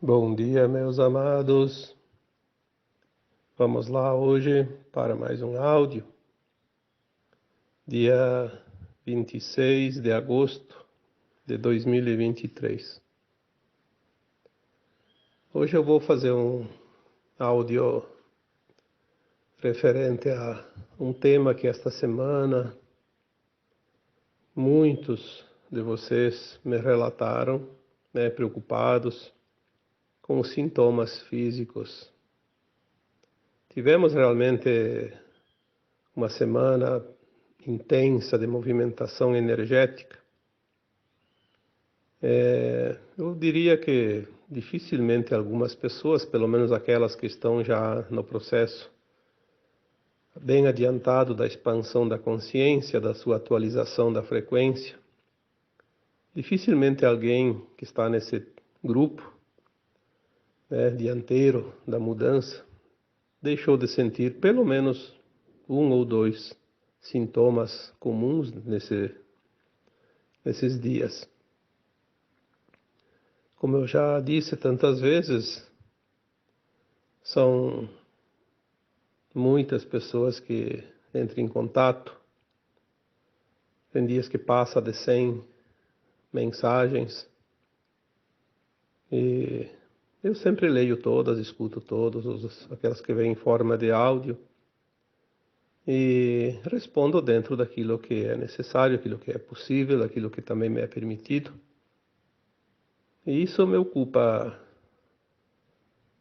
Bom dia, meus amados. Vamos lá hoje para mais um áudio, dia 26 de agosto de 2023. Hoje eu vou fazer um áudio referente a um tema que esta semana muitos de vocês me relataram, preocupados com os sintomas físicos. Tivemos realmente uma semana intensa de movimentação energética. Eu diria que dificilmente algumas pessoas, pelo menos aquelas que estão já no processo bem adiantado da expansão da consciência, da sua atualização da frequência, dificilmente alguém que está nesse grupo, dianteiro da mudança, deixou de sentir pelo menos um ou dois sintomas comuns nesses dias. Como eu já disse tantas vezes, são muitas pessoas que entram em contato. Tem dias que passa de 100 mensagens e eu sempre leio todas, escuto todas, aquelas que vêm em forma de áudio e respondo dentro daquilo que é necessário, aquilo que é possível, aquilo que também me é permitido. E isso me ocupa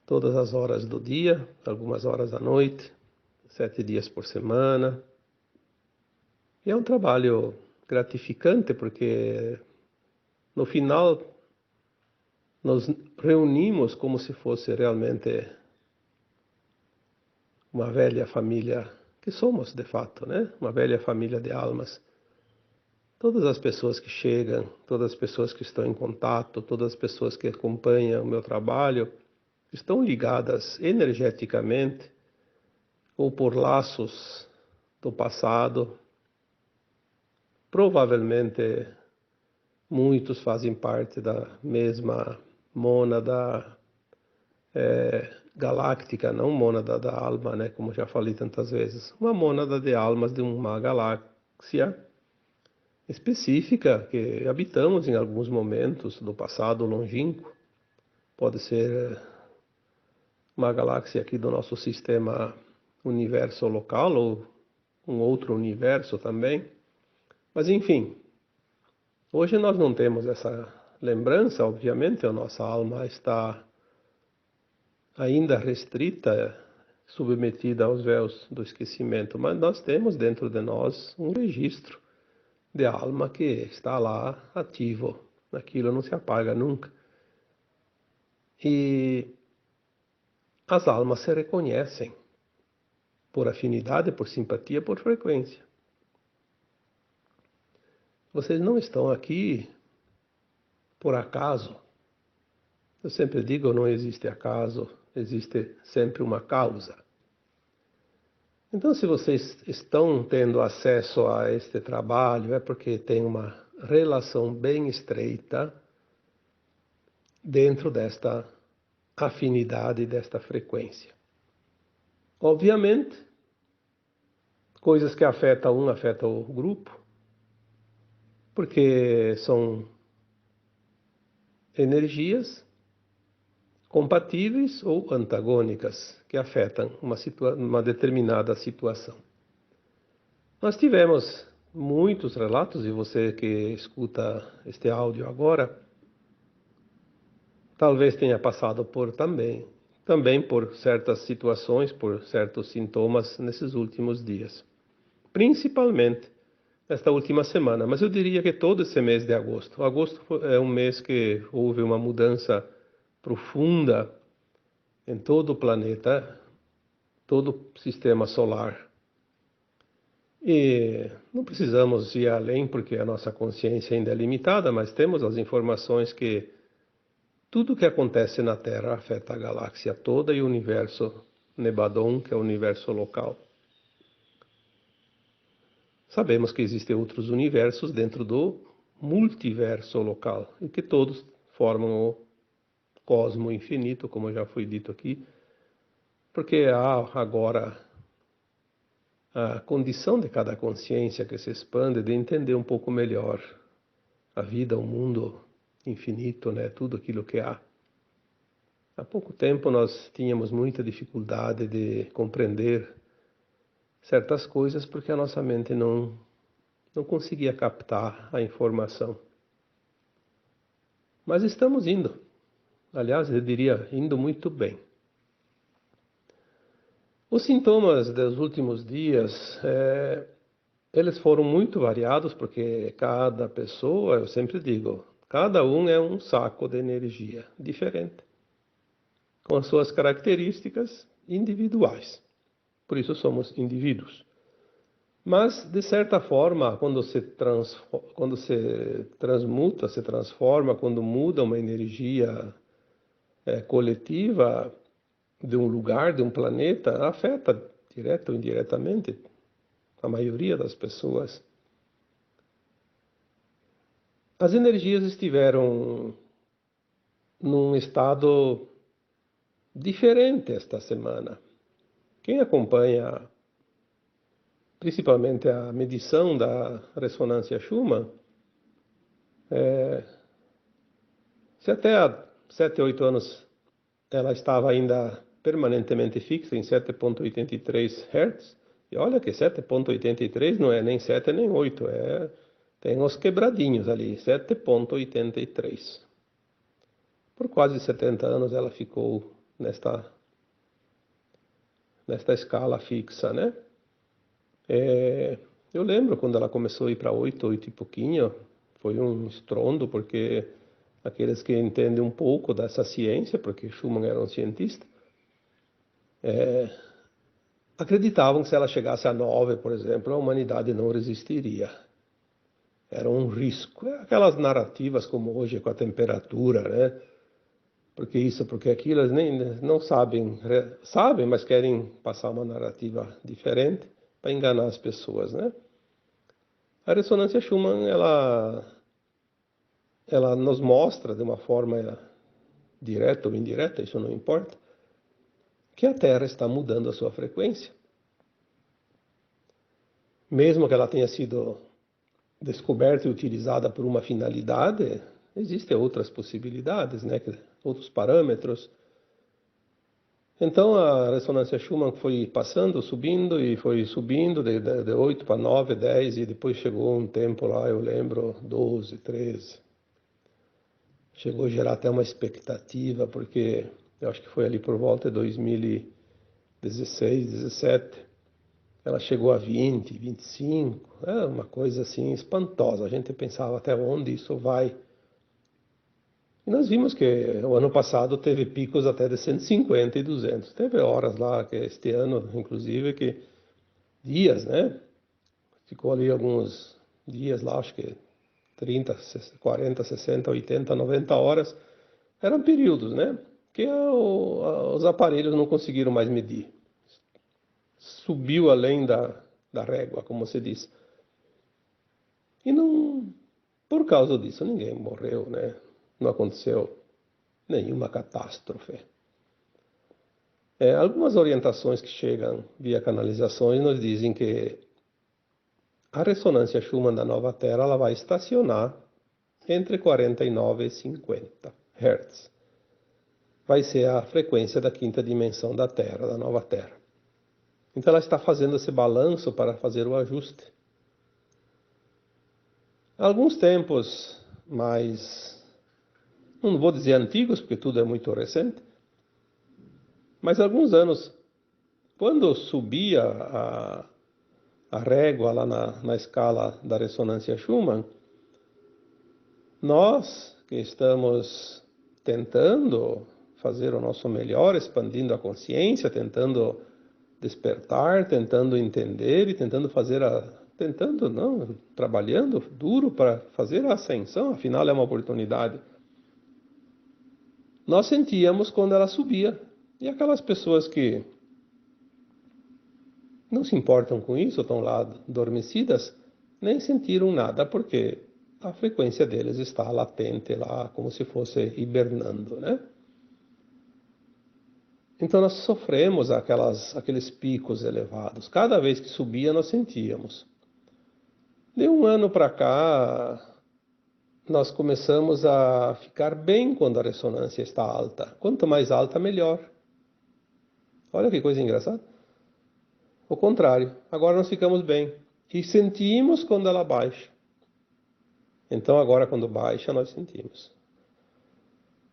todas as horas do dia, algumas horas da noite, 7 dias por semana. E é um trabalho gratificante porque no final nos reunimos como se fosse realmente uma velha família, que somos de fato, Uma velha família de almas. Todas as pessoas que chegam, todas as pessoas que estão em contato, todas as pessoas que acompanham o meu trabalho, estão ligadas energeticamente ou por laços do passado. Provavelmente muitos fazem parte da mesma mônada galáctica, não mônada da alma, como já falei tantas vezes. Uma mônada de almas de uma galáxia específica que habitamos em alguns momentos do passado longínquo. Pode ser uma galáxia aqui do nosso sistema universo local ou um outro universo também. Mas enfim, hoje nós não temos essa lembrança, obviamente, a nossa alma está ainda restrita, submetida aos véus do esquecimento, mas nós temos dentro de nós um registro de alma que está lá ativo, aquilo não se apaga nunca. E as almas se reconhecem por afinidade, por simpatia, por frequência. Vocês não estão aqui por acaso. Eu sempre digo, não existe acaso, existe sempre uma causa. Então, se vocês estão tendo acesso a este trabalho, é porque tem uma relação bem estreita dentro desta afinidade, desta frequência. Obviamente, coisas que afetam um, afetam o grupo, porque são energias compatíveis ou antagônicas que afetam uma determinada situação. Nós tivemos muitos relatos, e você que escuta este áudio agora, talvez tenha passado por também por certas situações, por certos sintomas nesses últimos dias. Principalmente nesta última semana, mas eu diria que todo esse mês de agosto. Agosto é um mês que houve uma mudança profunda em todo o planeta, todo o sistema solar. E não precisamos ir além porque a nossa consciência ainda é limitada, mas temos as informações que tudo o que acontece na Terra afeta a galáxia toda e o universo Nebadon, que é o universo local. Sabemos que existem outros universos dentro do multiverso local e que todos formam cosmo infinito, como já foi dito aqui, porque há agora a condição de cada consciência que se expande de entender um pouco melhor a vida, o mundo infinito, né? Tudo aquilo que há. Há pouco tempo nós tínhamos muita dificuldade de compreender certas coisas porque a nossa mente não conseguia captar a informação. Mas estamos indo. Aliás, eu diria, indo muito bem. Os sintomas dos últimos dias, eles foram muito variados, porque cada pessoa, eu sempre digo, cada um é um saco de energia diferente, com as suas características individuais. Por isso somos indivíduos. Mas, de certa forma, quando se transmuta, se transforma, quando muda uma energia coletiva de um lugar, de um planeta, afeta direta ou indiretamente a maioria das pessoas. As energias estiveram num estado diferente esta semana. Quem acompanha principalmente a medição da ressonância Schumann, se até há 7, 8 anos ela estava ainda permanentemente fixa em 7,83 Hz, e olha que 7,83 não é nem 7 nem 8, tem uns quebradinhos ali, 7,83. Por quase 70 anos ela ficou nesta escala fixa, né? Eu lembro quando ela começou a ir para 8, 8 e pouquinho, foi um estrondo, porque aqueles que entendem um pouco dessa ciência, porque Schumann era um cientista, acreditavam que se ela chegasse a 9, por exemplo, a humanidade não resistiria. Era um risco. Aquelas narrativas como hoje com a temperatura, né? Porque isso, porque aquilo, eles nem não sabem, mas querem passar uma narrativa diferente para enganar as pessoas, né? A ressonância Schumann, ela nos mostra de uma forma direta ou indireta, isso não importa, que a Terra está mudando a sua frequência. Mesmo que ela tenha sido descoberta e utilizada por uma finalidade, existem outras possibilidades, né? Outros parâmetros. Então a ressonância Schumann foi passando, subindo, e foi subindo de 8 para 9, 10, e depois chegou um tempo lá, eu lembro, 12, 13. Chegou a gerar até uma expectativa, porque eu acho que foi ali por volta de 2016, 17, ela chegou a 20, 25, uma coisa assim espantosa. A gente pensava até onde isso vai. E nós vimos que o ano passado teve picos até de 150 e 200. Teve horas lá, que este ano, inclusive, que dias, né? Ficou ali alguns dias lá, acho que 30, 40, 60, 80, 90 horas. Eram períodos, né? Que os aparelhos não conseguiram mais medir. Subiu além da régua, como se diz. E não, por causa disso, ninguém morreu, né? Não aconteceu nenhuma catástrofe. Algumas orientações que chegam via canalizações nos dizem que a ressonância Schumann da nova Terra ela vai estacionar entre 49 e 50 Hz. Vai ser a frequência da quinta dimensão da Terra, da nova Terra. Então ela está fazendo esse balanço para fazer o ajuste. Alguns tempos mais, não vou dizer antigos, porque tudo é muito recente, mas alguns anos, quando subia a régua lá na escala da ressonância Schumann, nós que estamos tentando fazer o nosso melhor, expandindo a consciência, tentando despertar, tentando entender e trabalhando duro para fazer a ascensão, afinal é uma oportunidade. Nós sentíamos quando ela subia. E aquelas pessoas que não se importam com isso, estão lá adormecidas, nem sentiram nada, porque a frequência deles está latente lá, como se fosse hibernando, né? Então nós sofremos aqueles picos elevados. Cada vez que subia, nós sentíamos. De um ano para cá, nós começamos a ficar bem quando a ressonância está alta. Quanto mais alta, melhor. Olha que coisa engraçada. O contrário, agora nós ficamos bem. E sentimos quando ela baixa. Então agora quando baixa, nós sentimos.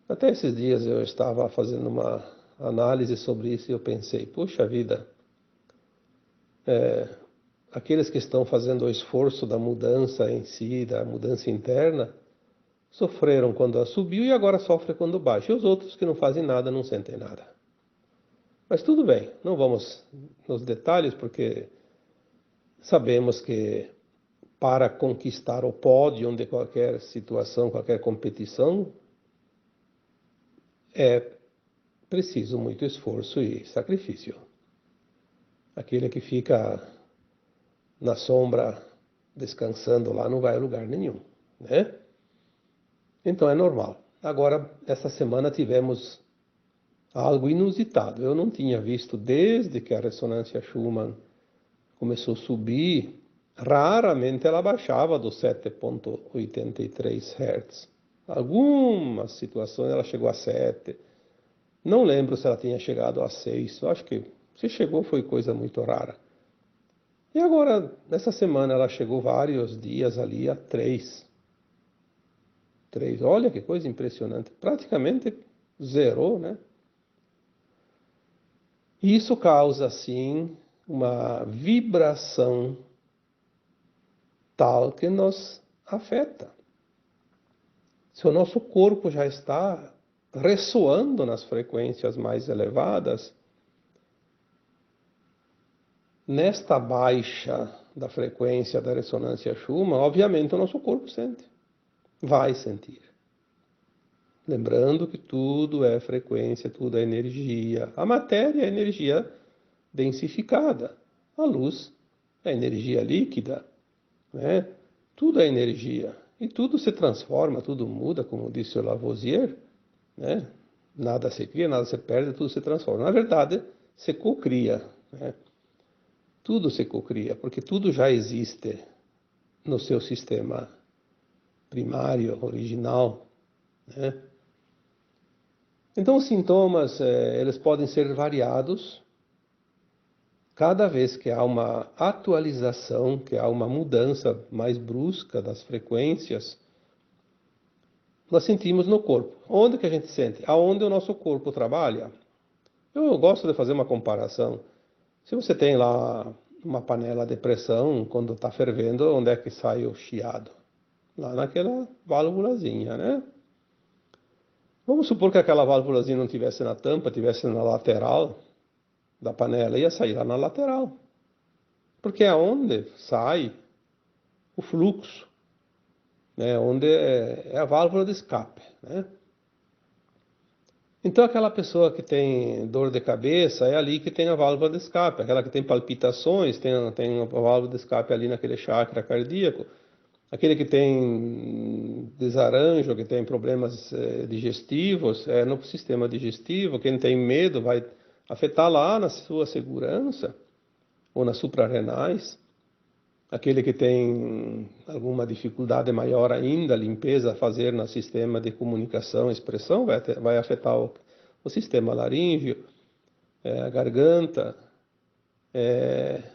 Até esses dias eu estava fazendo uma análise sobre isso e eu pensei, puxa vida, aqueles que estão fazendo o esforço da mudança em si, da mudança interna, sofreram quando ela subiu e agora sofrem quando baixa. E os outros que não fazem nada não sentem nada. Mas tudo bem, não vamos nos detalhes porque sabemos que para conquistar o pódio de qualquer situação, qualquer competição, é preciso muito esforço e sacrifício. Aquele que fica na sombra descansando lá não vai a lugar nenhum, né? Então é normal. Agora, essa semana tivemos algo inusitado. Eu não tinha visto desde que a ressonância Schumann começou a subir, raramente ela baixava dos 7,83 Hz. Algumas situações ela chegou a 7. Não lembro se ela tinha chegado a 6. Eu acho que se chegou foi coisa muito rara. E agora, nessa semana, ela chegou vários dias ali a 3. 3. Olha que coisa impressionante. Praticamente zerou, né? Isso causa, sim, uma vibração tal que nos afeta. Se o nosso corpo já está ressoando nas frequências mais elevadas, nesta baixa da frequência da ressonância Schumann, obviamente o nosso corpo sente, vai sentir. Lembrando que tudo é frequência, tudo é energia. A matéria é energia densificada. A luz é energia líquida, né? Tudo é energia. E tudo se transforma, tudo muda, como disse o Lavoisier, né? Nada se cria, nada se perde, tudo se transforma. Na verdade, se cocria, né? Tudo se cocria, porque tudo já existe no seu sistema primário, original, né? Então, os sintomas, eles podem ser variados cada vez que há uma atualização, que há uma mudança mais brusca das frequências, nós sentimos no corpo. Onde que a gente sente? Aonde o nosso corpo trabalha. Eu gosto de fazer uma comparação. Se você tem lá uma panela de pressão, quando está fervendo, onde é que sai o chiado? Lá naquela válvulazinha, né? Vamos supor que aquela válvulazinha não tivesse na tampa, tivesse na lateral da panela, ia sair lá na lateral. Porque é onde sai o fluxo, né? Onde é a válvula de escape, né? Então aquela pessoa que tem dor de cabeça, é ali que tem a válvula de escape. Aquela que tem palpitações, tem a válvula de escape ali naquele chakra cardíaco. Aquele que tem desarranjo, que tem problemas digestivos, é no sistema digestivo. Quem tem medo vai afetar lá na sua segurança, ou nas suprarrenais. Aquele que tem alguma dificuldade maior ainda, limpeza a fazer no sistema de comunicação e expressão, vai afetar o sistema laríngeo, a garganta.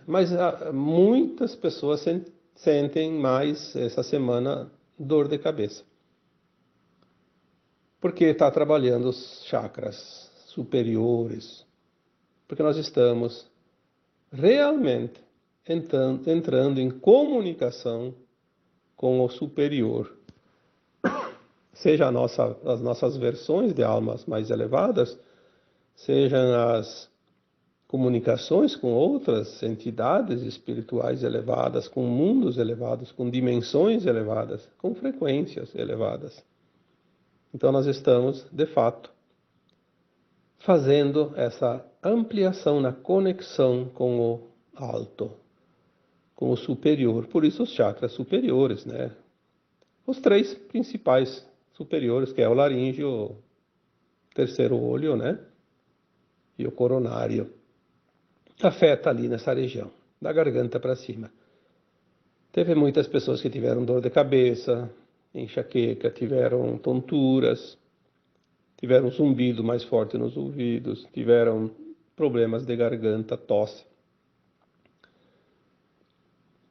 Mas muitas pessoas sentem mais essa semana dor de cabeça. Porque está trabalhando os chakras superiores. Porque nós estamos realmente entrando em comunicação com o superior. Seja as nossas versões de almas mais elevadas, sejam as comunicações com outras entidades espirituais elevadas, com mundos elevados, com dimensões elevadas, com frequências elevadas. Então nós estamos, de fato, fazendo essa ampliação na conexão com o alto, com o superior. Por isso os chakras superiores, né? Os 3 principais superiores, que é o laríngeo, o terceiro olho, né? e o coronário afeta ali nessa região, da garganta para cima. Teve muitas pessoas que tiveram dor de cabeça, enxaqueca, tiveram tonturas, tiveram um zumbido mais forte nos ouvidos, tiveram problemas de garganta, tosse.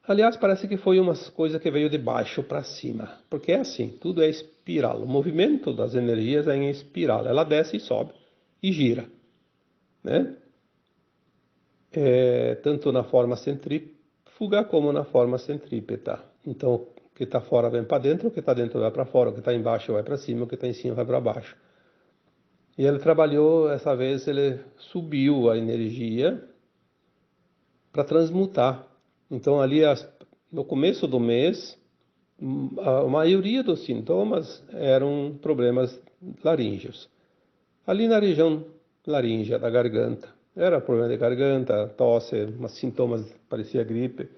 Aliás, parece que foi uma coisa que veio de baixo para cima, porque é assim, tudo é espiral. O movimento das energias é em espiral, ela desce e sobe e gira, né? Tanto na forma centrífuga como na forma centrípeta. Então, o que está fora vem para dentro, o que está dentro vai para fora, o que está embaixo vai para cima, o que está em cima vai para baixo. E ele trabalhou, essa vez ele subiu a energia para transmutar. Então ali no começo do mês, a maioria dos sintomas eram problemas laríngeos. Ali na região laríngea, da garganta. Era problema de garganta, tosse, mas sintomas parecia gripe.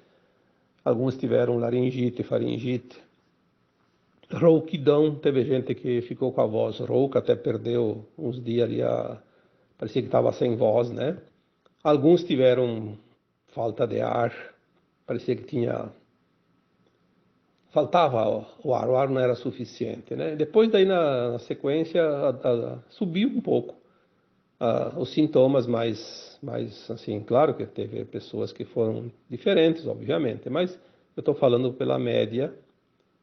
Alguns tiveram laringite, faringite. Rouquidão, teve gente que ficou com a voz rouca, até perdeu uns dias ali, parecia que estava sem voz, né? Alguns tiveram falta de ar, parecia que faltava o ar não era suficiente, né? Depois daí na sequência subiu um pouco os sintomas, mais assim, claro que teve pessoas que foram diferentes, obviamente, mas eu estou falando pela média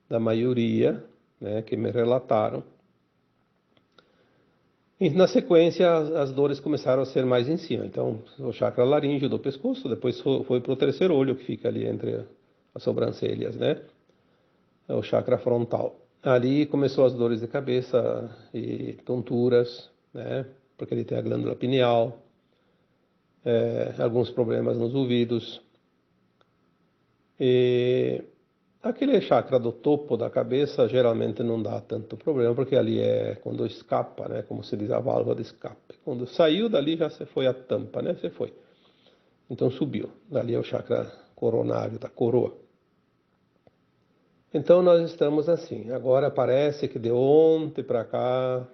da maioria, né, que me relataram. E na sequência as dores começaram a ser mais em cima. Então o chakra laríngeo do pescoço, depois foi para o terceiro olho que fica ali entre as sobrancelhas, né? É o chakra frontal. Ali começou as dores de cabeça e tonturas, né? Porque ele tem a glândula pineal, alguns problemas nos ouvidos. E aquele chakra do topo da cabeça geralmente não dá tanto problema, porque ali é quando escapa, né? Como se diz, a válvula de escape. Quando saiu dali já se foi a tampa, né? Você foi. Então subiu. Dali é o chakra coronário, da coroa. Então nós estamos assim. Agora parece que de ontem para cá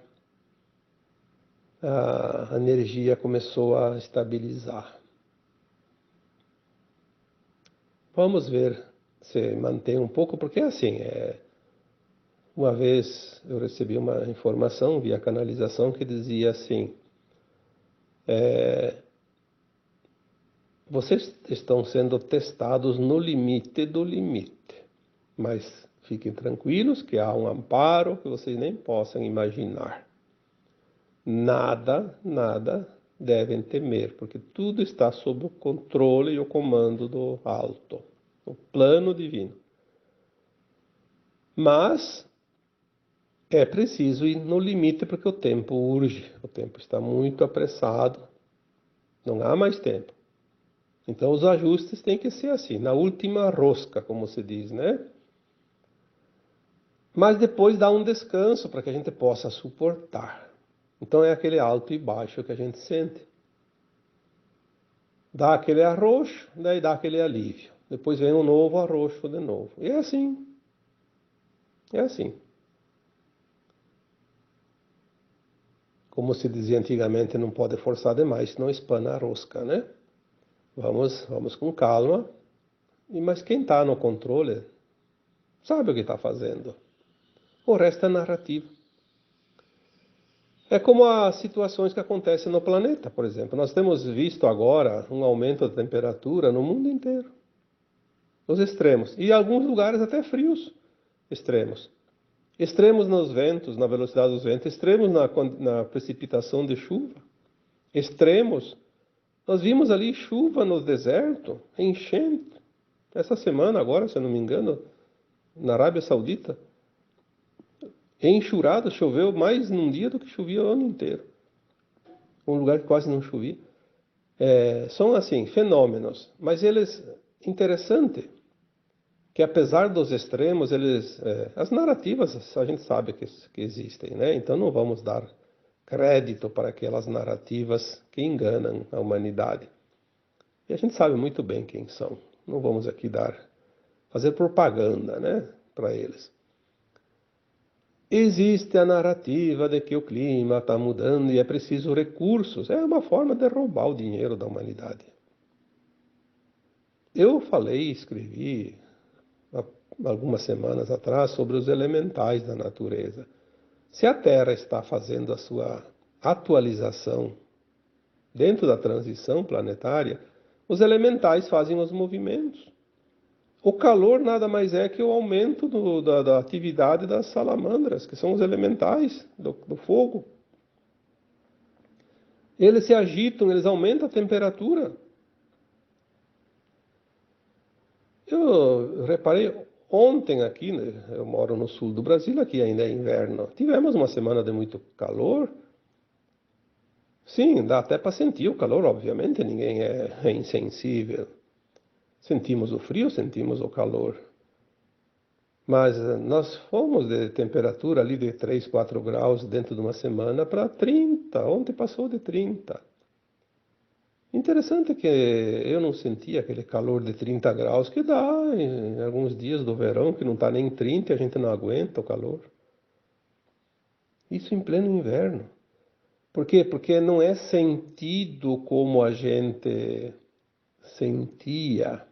a energia começou a estabilizar. Vamos ver se mantém um pouco, porque assim, uma vez eu recebi uma informação via canalização que dizia assim, vocês estão sendo testados no limite do limite, mas fiquem tranquilos que há um amparo que vocês nem possam imaginar. Nada devem temer, porque tudo está sob o controle e o comando do alto, o plano divino. Mas é preciso ir no limite porque o tempo urge, o tempo está muito apressado, não há mais tempo. Então os ajustes têm que ser assim, na última rosca, como se diz, né? Mas depois dá um descanso para que a gente possa suportar. Então é aquele alto e baixo que a gente sente. Dá aquele arroxo, daí dá aquele alívio. Depois vem um novo arroxo de novo. E é assim. É assim. Como se dizia antigamente, não pode forçar demais, senão espana a rosca, né? Vamos com calma. Mas quem está no controle sabe o que está fazendo. O resto é narrativa. É como as situações que acontecem no planeta, por exemplo. Nós temos visto agora um aumento da temperatura no mundo inteiro. Os extremos. E em alguns lugares até frios extremos. Extremos nos ventos, na velocidade dos ventos. Extremos na precipitação de chuva. Extremos. Nós vimos ali chuva no deserto, enchente. Essa semana agora, se eu não me engano, na Arábia Saudita. Enxurrada, choveu mais num dia do que chovia o ano inteiro. Um lugar que quase não chovia. São assim, fenômenos, mas eles, interessante, que apesar dos extremos, as narrativas a gente sabe que existem, né? Então não vamos dar crédito para aquelas narrativas que enganam a humanidade. E a gente sabe muito bem quem são. Não vamos aqui fazer propaganda, né, para eles. Existe a narrativa de que o clima está mudando e é preciso recursos. É uma forma de roubar o dinheiro da humanidade. Eu falei, escrevi há algumas semanas atrás sobre os elementais da natureza. Se a Terra está fazendo a sua atualização dentro da transição planetária, os elementais fazem os movimentos. O calor nada mais é que o aumento da atividade das salamandras, que são os elementais do fogo. Eles se agitam, eles aumentam a temperatura. Eu reparei ontem aqui, né, eu moro no sul do Brasil, aqui ainda é inverno. Tivemos uma semana de muito calor. Sim, dá até para sentir o calor, obviamente, ninguém é insensível. Sentimos o frio, sentimos o calor. Mas nós fomos de temperatura ali de 3, 4 graus dentro de uma semana para 30. Ontem passou de 30. Interessante que eu não senti aquele calor de 30 graus que dá em alguns dias do verão, que não está nem 30 e a gente não aguenta o calor. Isso em pleno inverno. Por quê? Porque não é sentido como a gente sentia.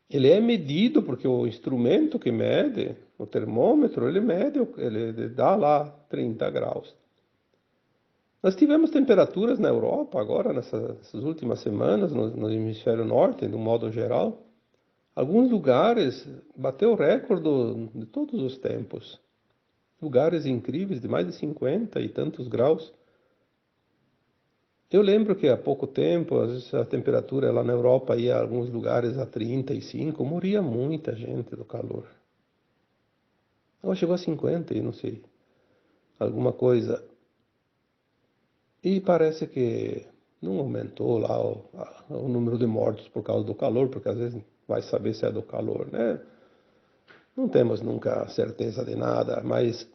Ele é medido porque o instrumento que mede, o termômetro, ele mede, ele dá lá 30 graus. Nós tivemos temperaturas na Europa agora, nessas últimas semanas, no hemisfério norte, de um modo geral. Alguns lugares bateu o recorde de todos os tempos. Lugares incríveis, de mais de 50 e tantos graus. Eu lembro que há pouco tempo, às vezes a temperatura lá na Europa ia a alguns lugares a 35, morria muita gente do calor. Ela chegou a 50 e não sei, alguma coisa. E parece que não aumentou lá o número de mortos por causa do calor, porque às vezes vai saber se é do calor, né? Não temos nunca certeza de nada, mas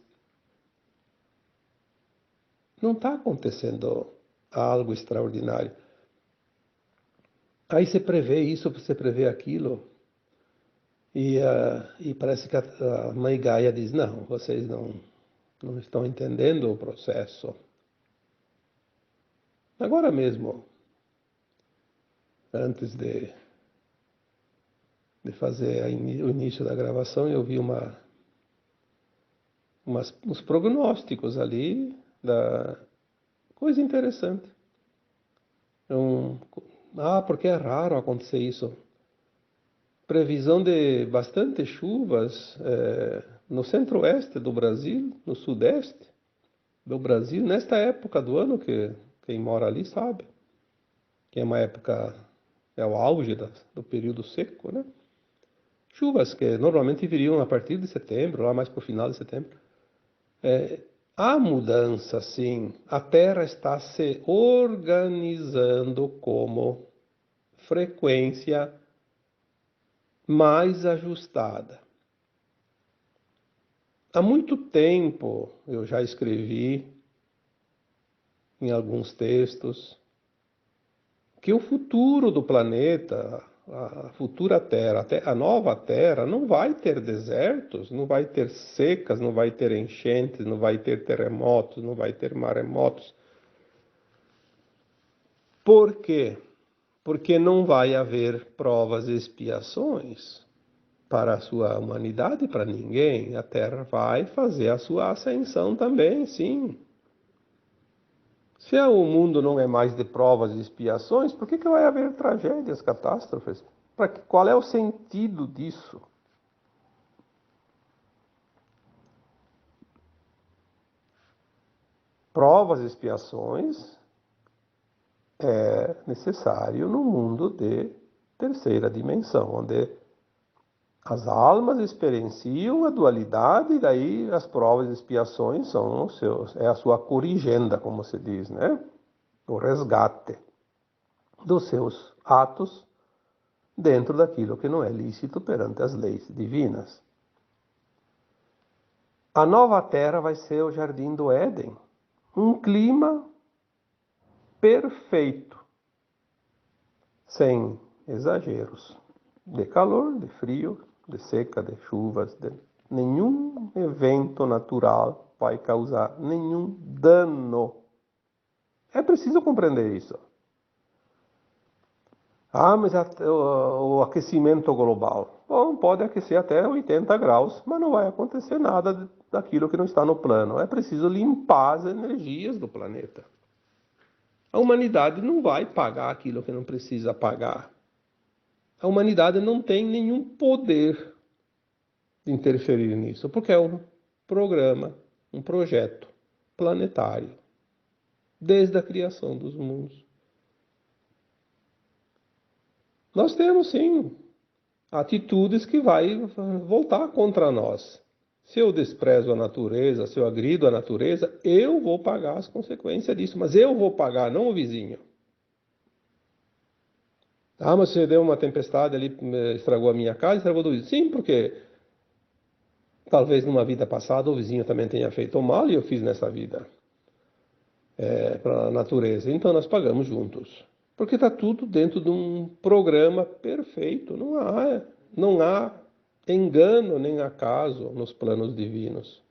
não está acontecendo algo extraordinário. Aí você prevê isso, você prevê aquilo, e parece que a mãe Gaia diz, não, vocês não estão entendendo o processo. Agora mesmo, antes de fazer o início da gravação, eu vi uns prognósticos ali da coisa interessante. Um, porque é raro acontecer isso. Previsão de bastante chuvas no centro-oeste do Brasil, no sudeste do Brasil, nesta época do ano, que quem mora ali sabe, que é uma época, é o auge do período seco, né? Chuvas que normalmente viriam a partir de setembro, lá mais para o final de setembro. Há mudança, sim. A Terra está se organizando como frequência mais ajustada. Há muito tempo eu já escrevi em alguns textos que o futuro do planeta, a futura Terra, a nova Terra, não vai ter desertos, não vai ter secas, não vai ter enchentes, não vai ter terremotos, não vai ter maremotos. Por quê? Porque não vai haver provas e expiações para a sua humanidade, para ninguém. A Terra vai fazer a sua ascensão também, sim. Se o mundo não é mais de provas e expiações, por que vai haver tragédias, catástrofes? Qual é o sentido disso? Provas e expiações é necessário no mundo de terceira dimensão, onde as almas experienciam a dualidade e daí as provas e expiações são é a sua corrigenda, como se diz, né? O resgate dos seus atos dentro daquilo que não é lícito perante as leis divinas. A nova terra vai ser o jardim do Éden, um clima perfeito, sem exageros, de calor, de frio, de seca, de chuvas, Nenhum evento natural vai causar nenhum dano. É preciso compreender isso. Ah, mas o aquecimento global. Bom, pode aquecer até 80 graus, mas não vai acontecer nada daquilo que não está no plano. É preciso limpar as energias do planeta. A humanidade não vai pagar aquilo que não precisa pagar. A humanidade não tem nenhum poder de interferir nisso, porque é um programa, um projeto planetário, desde a criação dos mundos. Nós temos, sim, atitudes que vai voltar contra nós. Se eu desprezo a natureza, se eu agrido a natureza, eu vou pagar as consequências disso, mas eu vou pagar, não o vizinho. Ah, mas você deu uma tempestade ali, estragou a minha casa, estragou do vizinho. Sim, porque talvez numa vida passada o vizinho também tenha feito mal e eu fiz nessa vida para a natureza. Então nós pagamos juntos. Porque está tudo dentro de um programa perfeito. Não há engano nem acaso nos planos divinos.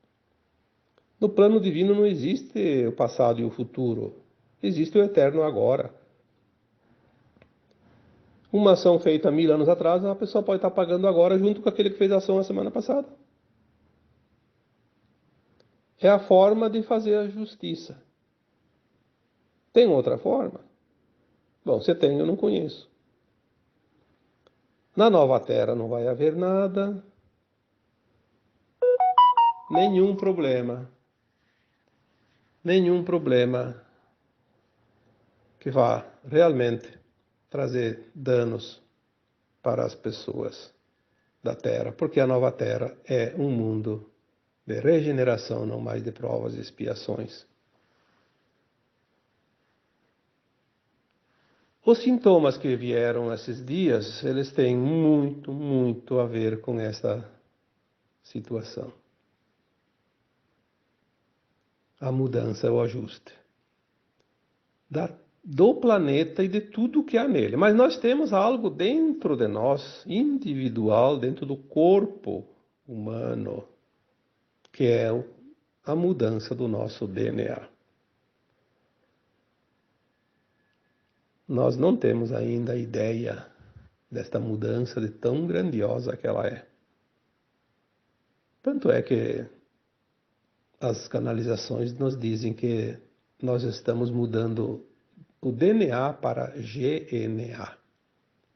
No plano divino não existe o passado e o futuro. Existe o eterno agora. Uma ação feita 1000 anos atrás, a pessoa pode estar pagando agora junto com aquele que fez a ação a semana passada. É a forma de fazer a justiça. Tem outra forma? Bom, você tem, eu não conheço. Na nova terra não vai haver nada, nenhum problema que vá realmente trazer danos para as pessoas da terra, porque a nova terra é um mundo de regeneração, não mais de provas e expiações. Os sintomas que vieram esses dias, eles têm muito, muito a ver com essa situação. A mudança, o ajuste do planeta e de tudo que há nele. Mas nós temos algo dentro de nós, individual, dentro do corpo humano, que é a mudança do nosso DNA. Nós não temos ainda a ideia desta mudança de tão grandiosa que ela é. Tanto é que as canalizações nos dizem que nós estamos mudando o DNA para GNA.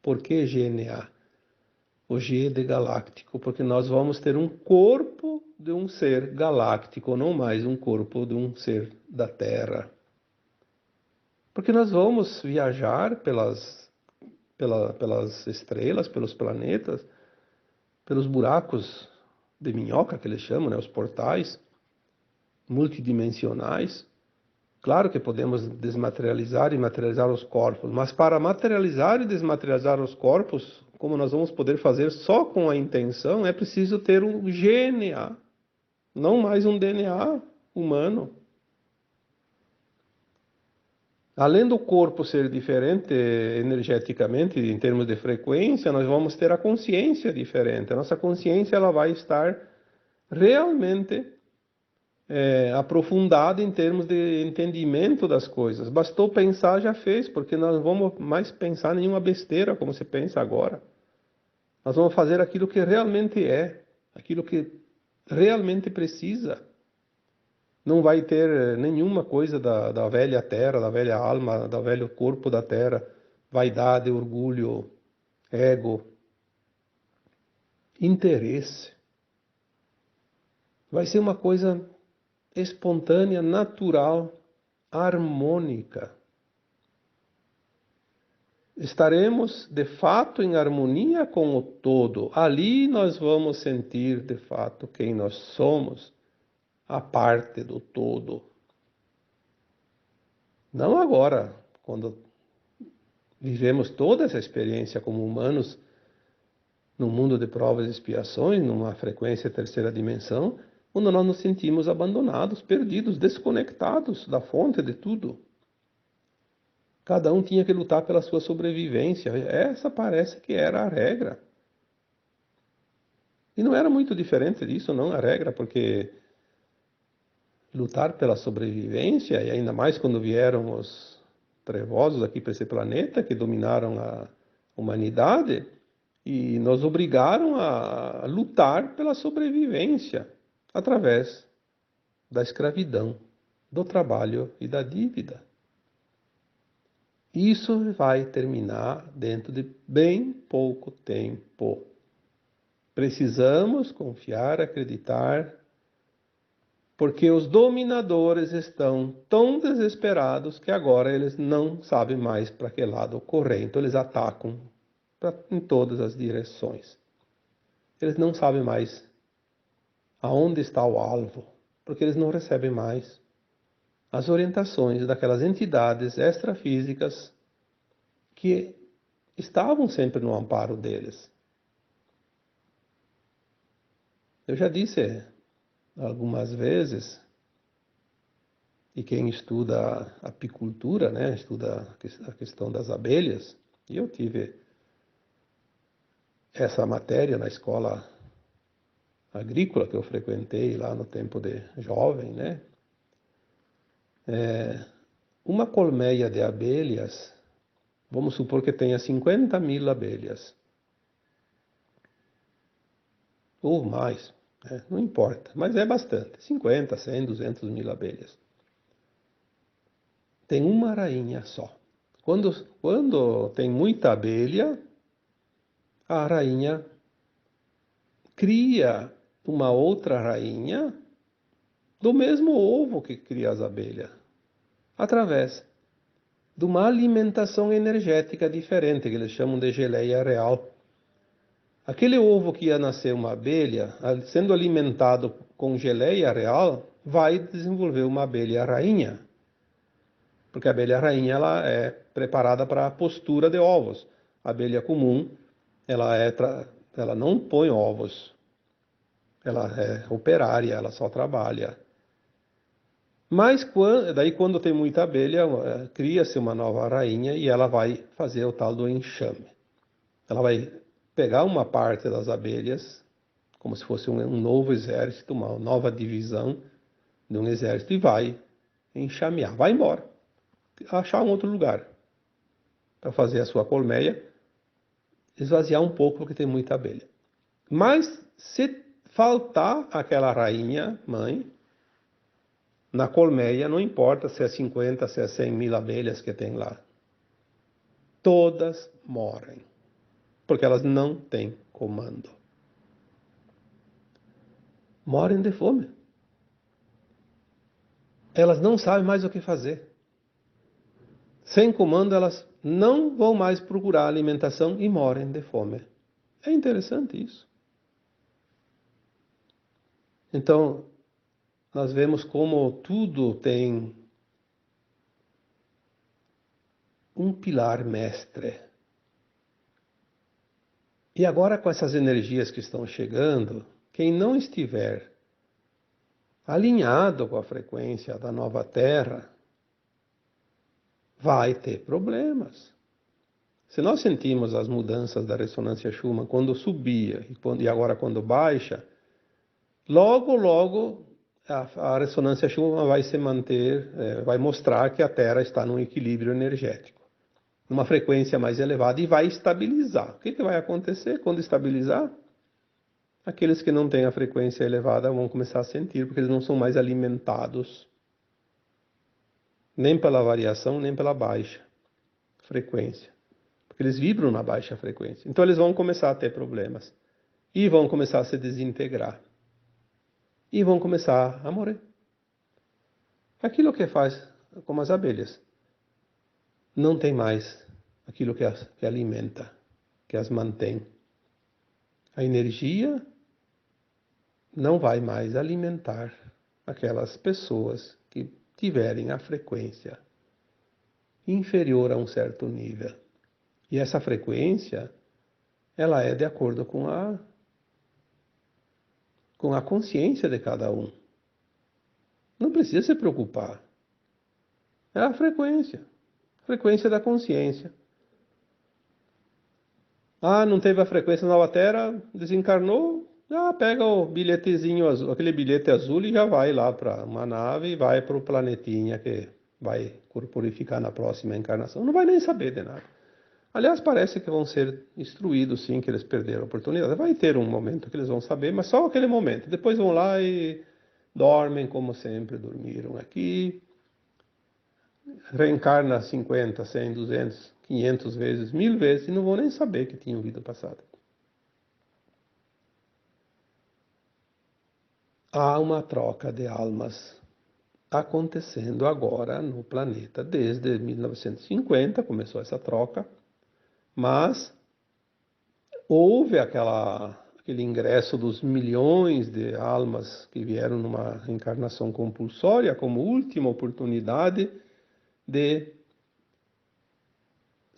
Por que GNA? O G de galáctico, porque nós vamos ter um corpo de um ser galáctico, não mais um corpo de um ser da Terra. Porque nós vamos viajar pelas estrelas, pelos planetas, pelos buracos de minhoca, que eles chamam, né, os portais multidimensionais. Claro que podemos desmaterializar e materializar os corpos, mas para materializar e desmaterializar os corpos, como nós vamos poder fazer só com a intenção, é preciso ter um GNA, não mais um DNA humano. Além do corpo ser diferente energeticamente, em termos de frequência, nós vamos ter a consciência diferente. A nossa consciência ela vai estar realmente aprofundada em termos de entendimento das coisas. Bastou pensar, já fez, porque nós não vamos mais pensar nenhuma besteira como se pensa agora. Nós vamos fazer aquilo que realmente é, aquilo que realmente precisa. Não vai ter nenhuma coisa da velha terra, da velha alma, do velho corpo da terra, vaidade, orgulho, ego, interesse. Vai ser uma coisa espontânea, natural, harmônica. Estaremos de fato em harmonia com o todo. Ali nós vamos sentir de fato quem nós somos, a parte do todo. Não agora, quando vivemos toda essa experiência como humanos, num mundo de provas e expiações, numa frequência terceira dimensão, quando nós nos sentimos abandonados, perdidos, desconectados da fonte de tudo. Cada um tinha que lutar pela sua sobrevivência. Essa parece que era a regra. E não era muito diferente disso, não, a regra, porque lutar pela sobrevivência, e ainda mais quando vieram os trevosos aqui para esse planeta, que dominaram a humanidade, e nos obrigaram a lutar pela sobrevivência através da escravidão, do trabalho e da dívida. Isso vai terminar dentro de bem pouco tempo. Precisamos confiar, acreditar, porque os dominadores estão tão desesperados que agora eles não sabem mais para que lado correr. Então eles atacam em todas as direções. Eles não sabem mais aonde está o alvo, porque eles não recebem mais as orientações daquelas entidades extrafísicas que estavam sempre no amparo deles. Eu já disse algumas vezes, e quem estuda apicultura, né, estuda a questão das abelhas, e eu tive essa matéria na escola agrícola que eu frequentei lá no tempo de jovem, né? Uma colmeia de abelhas, vamos supor que tenha 50.000 abelhas, ou mais, né? Não importa, mas é bastante, 50, 100, 200 mil abelhas. Tem uma rainha só. Quando tem muita abelha, a rainha cria uma outra rainha do mesmo ovo que cria as abelhas, através de uma alimentação energética diferente, que eles chamam de geleia real. Aquele ovo que ia nascer uma abelha, sendo alimentado com geleia real, vai desenvolver uma abelha rainha. Porque a abelha rainha ela é preparada para a postura de ovos. A abelha comum, ela não põe ovos. Ela é operária, ela só trabalha. Mas daí quando tem muita abelha, cria-se uma nova rainha e ela vai fazer o tal do enxame. Ela vai pegar uma parte das abelhas, como se fosse um novo exército, uma nova divisão de um exército, e vai enxamear, vai embora, achar um outro lugar para fazer a sua colmeia, esvaziar um pouco porque tem muita abelha. Mas se faltar aquela rainha mãe, na colmeia, não importa se é 50, se é 100 mil abelhas que tem lá, todas morrem, porque elas não têm comando. Morrem de fome. Elas não sabem mais o que fazer. Sem comando, elas não vão mais procurar alimentação e morrem de fome. É interessante isso. Então, nós vemos como tudo tem um pilar mestre. E agora, com essas energias que estão chegando, quem não estiver alinhado com a frequência da nova Terra, vai ter problemas. Se nós sentimos as mudanças da ressonância Schumann quando subia e agora quando baixa, logo a ressonância Schumann vai se manter, vai mostrar que a Terra está num equilíbrio energético, numa frequência mais elevada e vai estabilizar. O que vai acontecer quando estabilizar? Aqueles que não têm a frequência elevada vão começar a sentir, porque eles não são mais alimentados nem pela variação, nem pela baixa frequência. Porque eles vibram na baixa frequência. Então eles vão começar a ter problemas. E vão começar a se desintegrar. E vão começar a morrer. Aquilo que faz, como as abelhas, não tem mais aquilo que alimenta, que as mantém. A energia não vai mais alimentar aquelas pessoas que tiverem a frequência inferior a um certo nível. E essa frequência, ela é de acordo com a consciência de cada um. Não precisa se preocupar. É a frequência da consciência. Ah, não teve a frequência na nova Terra, desencarnou, Já pega o bilhetezinho azul, aquele bilhete azul e já vai lá para uma nave e vai para o planetinha que vai corporificar na próxima encarnação. Não vai nem saber de nada. Aliás, parece que vão ser instruídos sim, que eles perderam a oportunidade. Vai ter um momento que eles vão saber, mas só aquele momento. Depois vão lá e dormem como sempre dormiram aqui. Reencarna 50, 100, 200, 500 vezes, 1000 vezes e não vão nem saber que tinham vida passada. Há uma troca de almas acontecendo agora no planeta. Desde 1950 começou essa troca, mas houve aquele ingresso dos milhões de almas que vieram numa reencarnação compulsória como última oportunidade de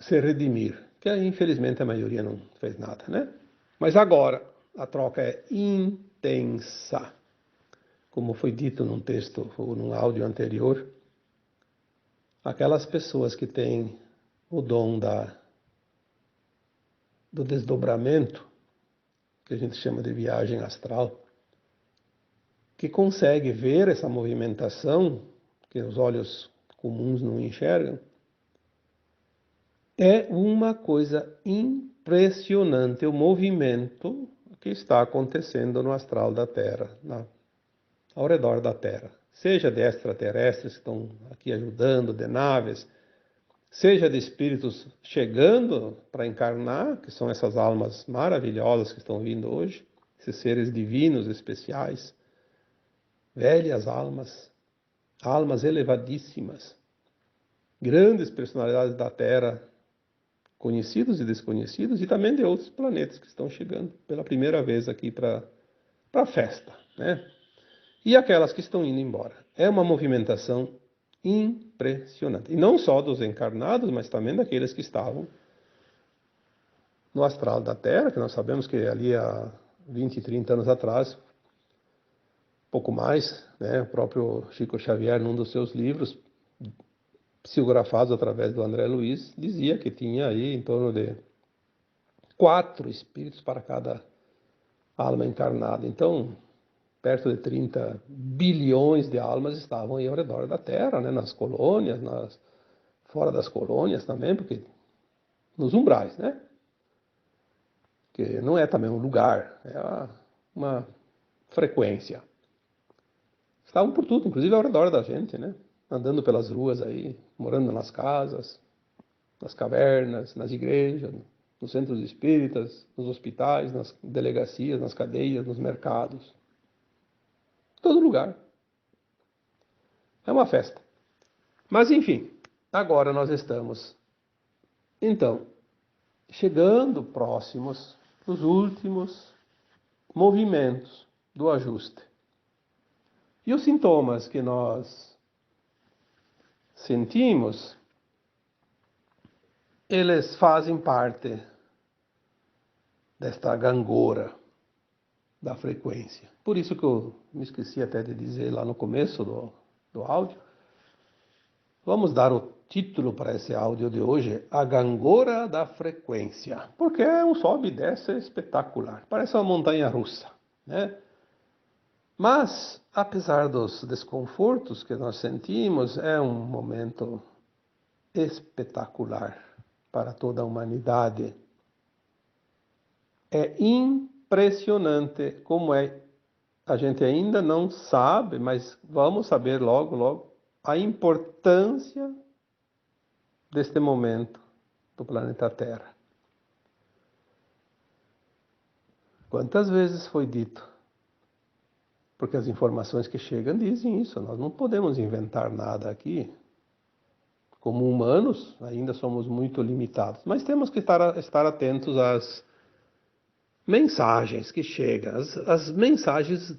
se redimir, que infelizmente a maioria não fez nada, né? Mas agora a troca é intensa. Como foi dito num texto ou num áudio anterior, aquelas pessoas que têm o dom do desdobramento, que a gente chama de viagem astral, que consegue ver essa movimentação que os olhos comuns não enxergam, é uma coisa impressionante o movimento que está acontecendo no astral da Terra, ao redor da Terra. Seja de extraterrestres que estão aqui ajudando, de naves, seja de espíritos chegando para encarnar, que são essas almas maravilhosas que estão vindo hoje, esses seres divinos especiais, velhas almas, almas elevadíssimas, grandes personalidades da Terra, conhecidos e desconhecidos, e também de outros planetas que estão chegando pela primeira vez aqui para a festa, né? E aquelas que estão indo embora. É uma movimentação impressionante. E não só dos encarnados, mas também daqueles que estavam no astral da Terra, que nós sabemos que ali há 20, 30 anos atrás, pouco mais, né, o próprio Chico Xavier, num dos seus livros, psicografados através do André Luiz, dizia que tinha aí em torno de 4 espíritos para cada alma encarnada. Então, perto de 30 bilhões de almas estavam aí ao redor da Terra, né, nas colônias, fora das colônias também, porque nos umbrais, né? Que não é também um lugar, é uma frequência. Estavam por tudo, inclusive ao redor da gente, né? Andando pelas ruas aí, morando nas casas, nas cavernas, nas igrejas, nos centros espíritas, nos hospitais, nas delegacias, nas cadeias, nos mercados. Todo lugar. É uma festa. Mas enfim, agora nós estamos, então, chegando próximos dos últimos movimentos do ajuste. E os sintomas que nós sentimos, eles fazem parte desta gangorra da frequência. Por isso que eu me esqueci até de dizer lá no começo do áudio. Vamos dar o título para esse áudio de hoje, A Gangorra da Frequência, porque é um sobe e desce espetacular, parece uma montanha russa, né? Mas, apesar dos desconfortos que nós sentimos, é um momento espetacular para toda a humanidade. É impressionante como é. A gente ainda não sabe, mas vamos saber logo, logo, a importância deste momento do planeta Terra. Quantas vezes foi dito? Porque as informações que chegam dizem isso, nós não podemos inventar nada aqui. Como humanos, ainda somos muito limitados, mas temos que estar atentos às mensagens que chegam, as mensagens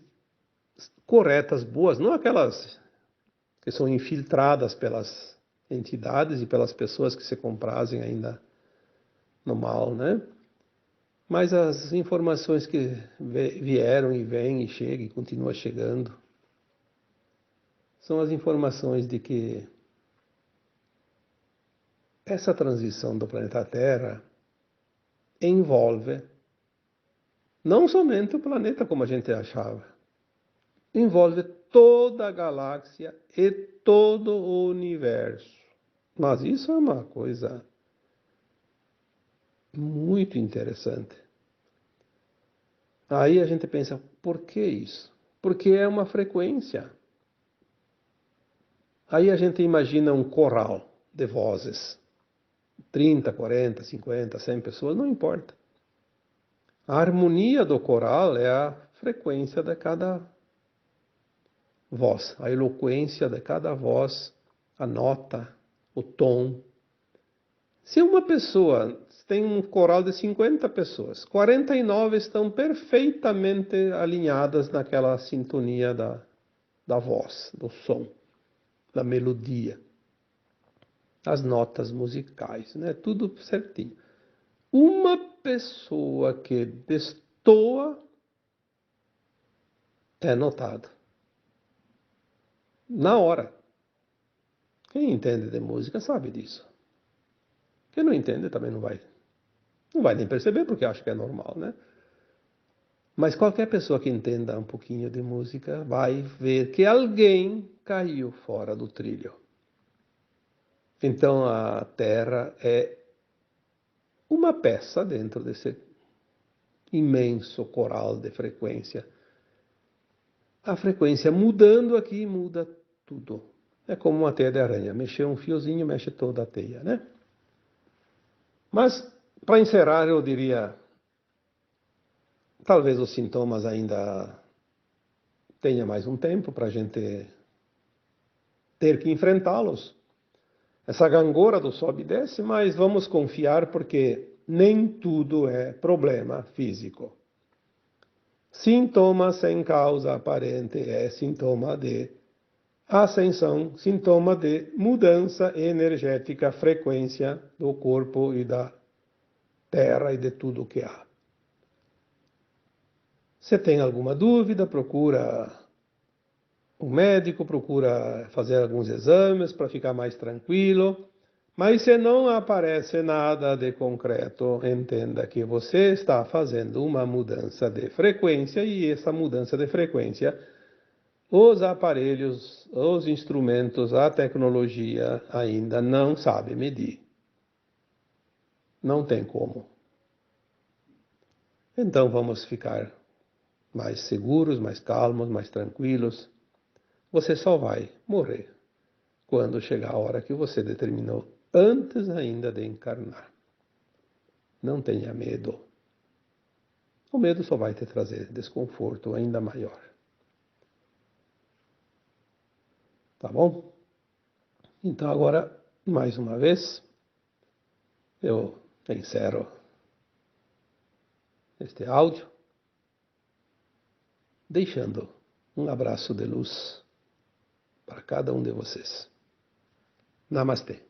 corretas, boas, não aquelas que são infiltradas pelas entidades e pelas pessoas que se comprazem ainda no mal, né? Mas as informações que vieram e vêm e chegam e continuam chegando são as informações de que essa transição do planeta Terra envolve Não somente o planeta como a gente achava. Envolve toda a galáxia e todo o universo. Mas isso é uma coisa muito interessante. Aí a gente pensa, por que isso? Porque é uma frequência. Aí a gente imagina um coral de vozes. 30, 40, 50, 100 pessoas, não importa. A harmonia do coral é a frequência de cada voz, a eloquência de cada voz, a nota, o tom. Se uma pessoa tem um coral de 50 pessoas, 49 estão perfeitamente alinhadas naquela sintonia da voz, do som, da melodia, as notas musicais, né? Tudo certinho. Uma pessoa que destoa é notado. Na hora. Quem entende de música sabe disso. Quem não entende também não vai nem perceber porque acha que é normal, né? Mas qualquer pessoa que entenda um pouquinho de música vai ver que alguém caiu fora do trilho. Então a Terra é uma peça dentro desse imenso coral de frequência. A frequência mudando aqui muda tudo. É como uma teia de aranha. Mexer um fiozinho, mexe toda a teia, né? Mas, para encerrar, eu diria, talvez os sintomas ainda tenha mais um tempo para a gente ter que enfrentá-los. Essa gangorra do sobe e desce, mas vamos confiar porque nem tudo é problema físico. Sintoma sem causa aparente é sintoma de ascensão, sintoma de mudança energética, frequência do corpo e da terra e de tudo o que há. Se tem alguma dúvida, procura um médico, procura fazer alguns exames para ficar mais tranquilo. Mas se não aparece nada de concreto, entenda que você está fazendo uma mudança de frequência e essa mudança de frequência, os aparelhos, os instrumentos, a tecnologia ainda não sabe medir. Não tem como. Então vamos ficar mais seguros, mais calmos, mais tranquilos. Você só vai morrer quando chegar a hora que você determinou, antes ainda de encarnar. Não tenha medo. O medo só vai te trazer desconforto ainda maior. Tá bom? Então agora, mais uma vez, eu encerro este áudio, deixando um abraço de luz para cada um de vocês. Namastê.